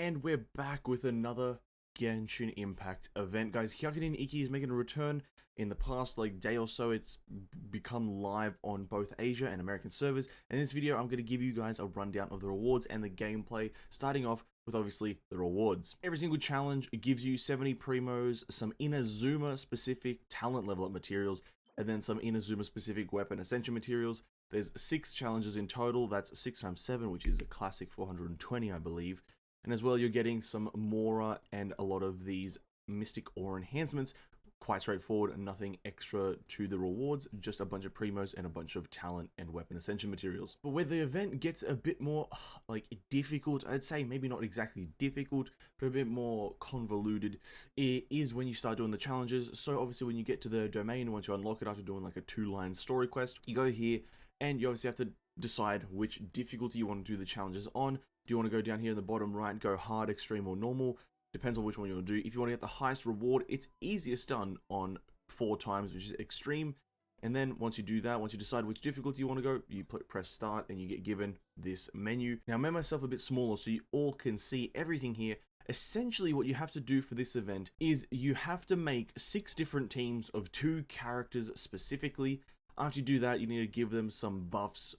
And we're back with another Genshin Impact event. Guys, Hyakunin Ikki is making a return. In the past day or so, it's become live on both Asia and American servers. In this video, I'm going to give you guys a rundown of the rewards and the gameplay, starting off with obviously the rewards. Every single challenge gives you 70 primos, some Inazuma specific talent level up materials, and then some Inazuma specific weapon ascension materials. There's 6 challenges in total. That's 6 times 7, which is a classic 420, I believe. And as well, you're getting some Mora and a lot of these Mystic Ore enhancements. Quite straightforward and nothing extra to the rewards, just a bunch of primos and a bunch of talent and weapon ascension materials. But where the event gets a bit more difficult, I'd say maybe not exactly difficult, but a bit more convoluted, it is when you start doing the challenges. So obviously when you get to the domain, once you unlock it after doing like a 2-line story quest, you go here and you obviously have to decide which difficulty you want to do the challenges on. Do you want to go down here in the bottom right, go hard, extreme, or normal? Depends on which one you want to do. If you want to get the highest reward, it's easiest done on 4 times, which is extreme. And then once you do that, once you decide which difficulty you want to go, you press start and you get given this menu. Now I made myself a bit smaller so you all can see everything here. Essentially what you have to do for this event is you have to make 6 different teams of 2 characters specifically. After you do that, you need to give them some buffs,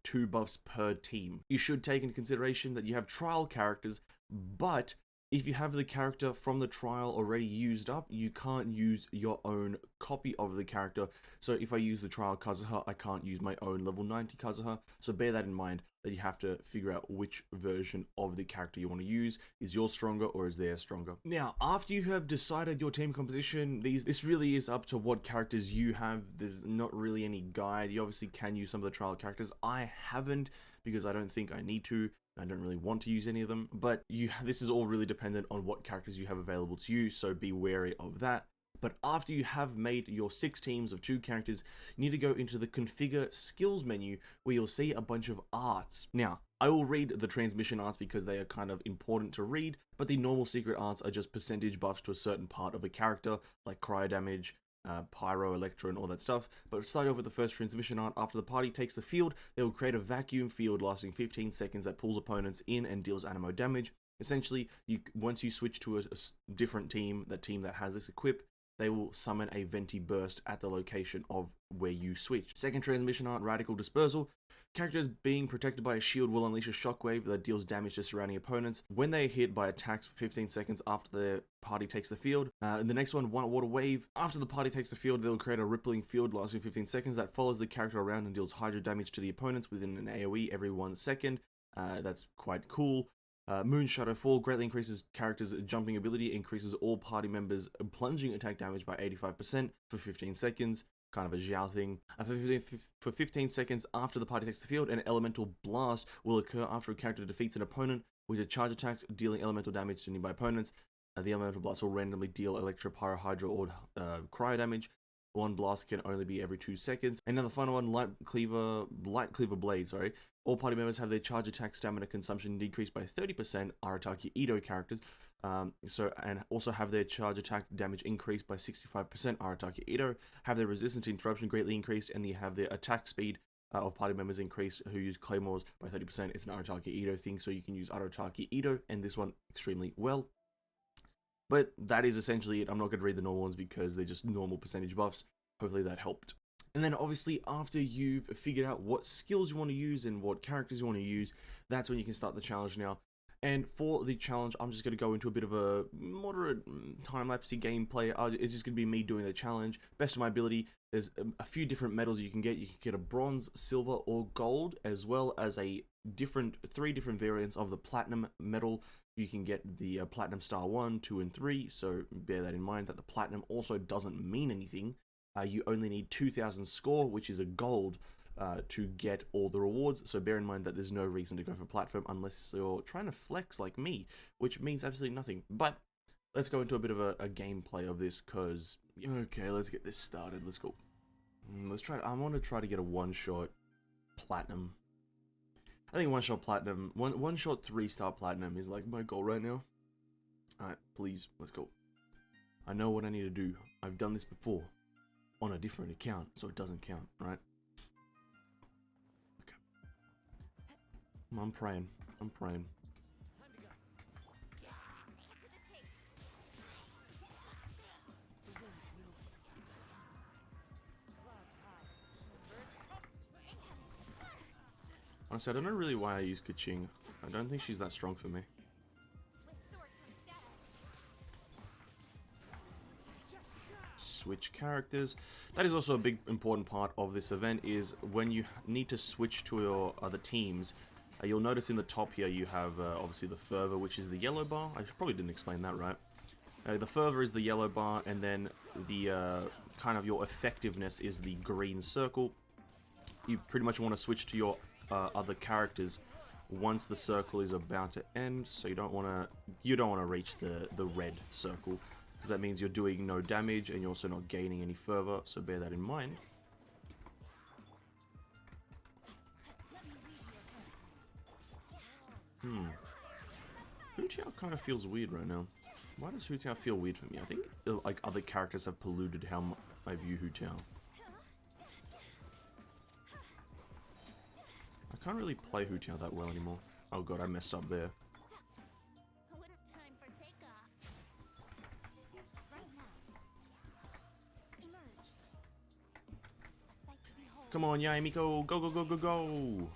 2 buffs per team. You should take into consideration that you have trial characters, but if you have the character from the trial already used up, you can't use your own copy of the character. So if I use the trial Kazuha, I can't use my own level 90 Kazuha. So bear that in mind, that you have to figure out which version of the character you want to use. Is yours stronger or is theirs stronger? Now, after you have decided your team composition, this really is up to what characters you have. There's not really any guide. You obviously can use some of the trial characters. I haven't, because I don't think I need to. I don't really want to use any of them, but this is all really dependent on what characters you have available to you, so be wary of that. But after you have made your 6 teams of 2 characters, you need to go into the configure skills menu where you'll see a bunch of arts. Now, I will read the transmission arts because they are kind of important to read, but the normal secret arts are just percentage buffs to a certain part of a character, like cryo damage, pyro, electro, and all that stuff. But start off with the first transmission art. After the party takes the field, they will create a vacuum field lasting 15 seconds that pulls opponents in and deals animo damage. Essentially, once you switch to a different team, that has this equip, they will summon a venti burst at the location of where you switch. Second transmission art, radical dispersal. Characters being protected by a shield will unleash a shockwave that deals damage to surrounding opponents when they are hit by attacks for 15 seconds after the party takes the field. And the next one, water wave. After the party takes the field, they will create a rippling field lasting 15 seconds that follows the character around and deals hydro damage to the opponents within an AoE every 1 second. That's quite cool. Moon Shadow Fall greatly increases characters' jumping ability, increases all party members' plunging attack damage by 85% for 15 seconds. Kind of a Xiao thing. For 15 seconds after the party takes the field, an elemental blast will occur after a character defeats an opponent with a charge attack, dealing elemental damage to nearby opponents. The elemental blast will randomly deal electro, pyro, hydro, or cryo damage. One blast can only be every 2 seconds. And now the final one, light cleaver blade, sorry. All party members have their charge attack stamina consumption decreased by 30%, Arataki Ito characters. And also have their charge attack damage increased by 65%, Arataki Ito. Have their resistance to interruption greatly increased, and they have their attack speed of party members increased who use claymores by 30%. It's an Arataki Ito thing, so you can use Arataki Ito and this one extremely well. But that is essentially it. I'm not going to read the normal ones because they're just normal percentage buffs. Hopefully that helped. And then obviously after you've figured out what skills you want to use and what characters you want to use, that's when you can start the challenge now. And for the challenge, I'm just going to go into a bit of a moderate time-lapsey gameplay. It's just going to be me doing the challenge. Best of my ability. There's a few different medals you can get. You can get a bronze, silver, or gold, as well as 3 different variants of the platinum medal. You can get the Platinum Star 1, 2, and 3, so bear that in mind that the Platinum also doesn't mean anything. You only need 2,000 score, which is a gold, to get all the rewards, so bear in mind that there's no reason to go for Platinum unless you're trying to flex like me, which means absolutely nothing. But let's go into a bit of a gameplay of this, because... Okay, let's get this started, let's go. I want to try to get a one-shot Platinum. I think one-shot Platinum, one-shot 3-star Platinum is like my goal right now. Alright, please, let's go. I know what I need to do. I've done this before. On a different account, so it doesn't count, right? Okay. I'm praying. Honestly, I don't know really why I use Kaching. I don't think she's that strong for me. Switch characters. That is also a big important part of this event, is when you need to switch to your other teams. You'll notice in the top here you have obviously the fervor, which is the yellow bar. I probably didn't explain that right. The fervor is the yellow bar, and then the kind of your effectiveness is the green circle. You pretty much want to switch to your other characters once the circle is about to end, so you don't want to reach the red circle, because that means you're doing no damage and you're also not gaining any fervor, so bear that in mind. Hu Tiao kind of feels weird right now. Why does Hu Tiao feel weird for me? I think like other characters have polluted how I view Hu Tiao. I can't really play Hu Tiao that well anymore. Oh god, I messed up there. Come on, Yaemiko, go, go, go, go, go!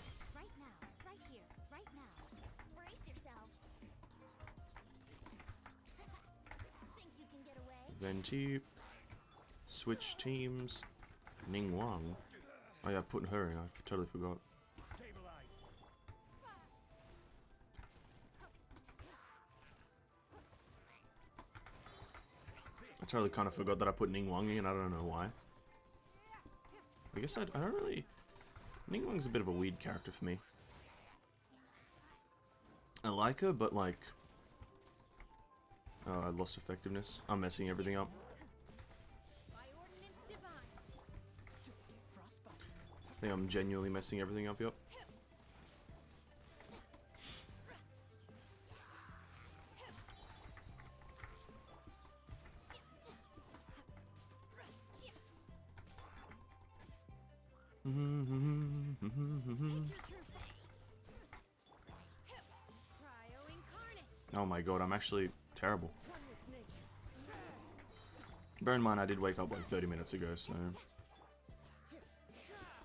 Venti, switch teams, Ning Wang. Oh yeah, putting her in, I totally forgot. I totally kind of forgot that I put Ning Wang in, I don't know why. I guess I don't really... Ning Wang's a bit of a weird character for me. I like her, but like... Oh, I lost effectiveness. I'm messing everything up. I think I'm genuinely messing everything up, yep. Oh my god, I'm actually terrible. Bear in mind, I did wake up like 30 minutes ago, so...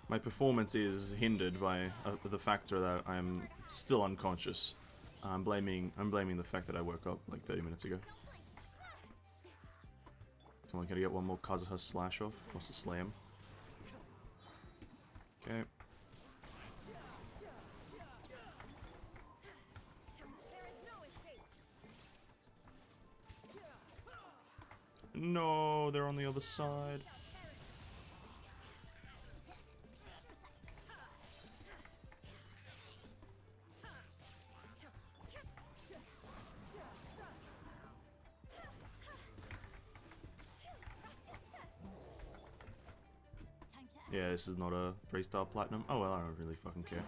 My performance is hindered by the factor that I'm still unconscious. I'm blaming the fact that I woke up like 30 minutes ago. Come on, can I get one more Kazuha slash off? What's the slam? Okay. No, they're on the other side. Yeah, this is not a 3-star platinum. Oh well, I don't really fucking care.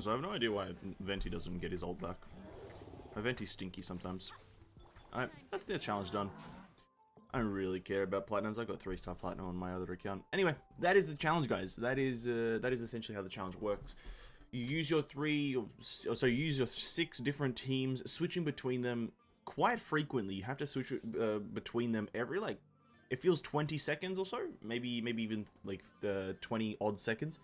So I have no idea why Venti doesn't get his ult back. Venti's stinky sometimes. That's the challenge done. I don't really care about platinums. I got 3-star platinum on my other account. Anyway, that is the challenge, guys. That is essentially how the challenge works. You use your you use your 6 different teams, switching between them quite frequently. You have to switch between them every, like, it feels 20 seconds or so, maybe even like 20 odd seconds.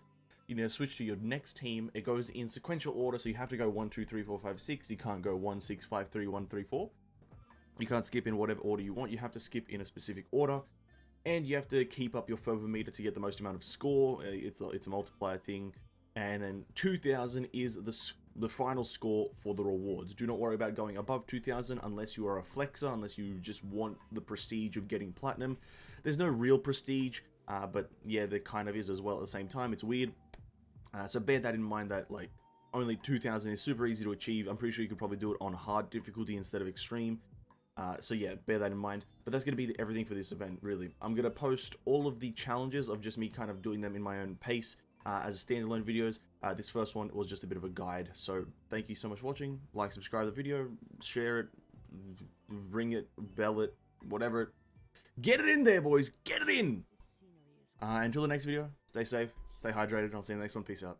You know, switch to your next team. It goes in sequential order, so you have to go 1, 2, 3, 4, 5, 6. You can't go 1, 6, 5, 3, 1, 3, 4. You can't skip in whatever order you want. You have to skip in a specific order, and you have to keep up your fervor meter to get the most amount of score. It's a multiplier thing, and then 2,000 is the final score for the rewards. Do not worry about going above 2,000 unless you are a flexer, unless you just want the prestige of getting platinum. There's no real prestige, but yeah, there kind of is as well at the same time. It's weird. So bear that in mind, that like only 2,000 is super easy to achieve. I'm pretty sure you could probably do it on hard difficulty instead of extreme. So yeah, bear that in mind. But that's going to be everything for this event, really. I'm going to post all of the challenges of just me kind of doing them in my own pace. as standalone videos. This first one was just a bit of a guide. So thank you so much for watching. Like, subscribe to the video, share it, ring it, bell it, whatever. Get it in there, boys. Get it in. Until the next video, stay safe, stay hydrated, and I'll see you in the next one. Peace out.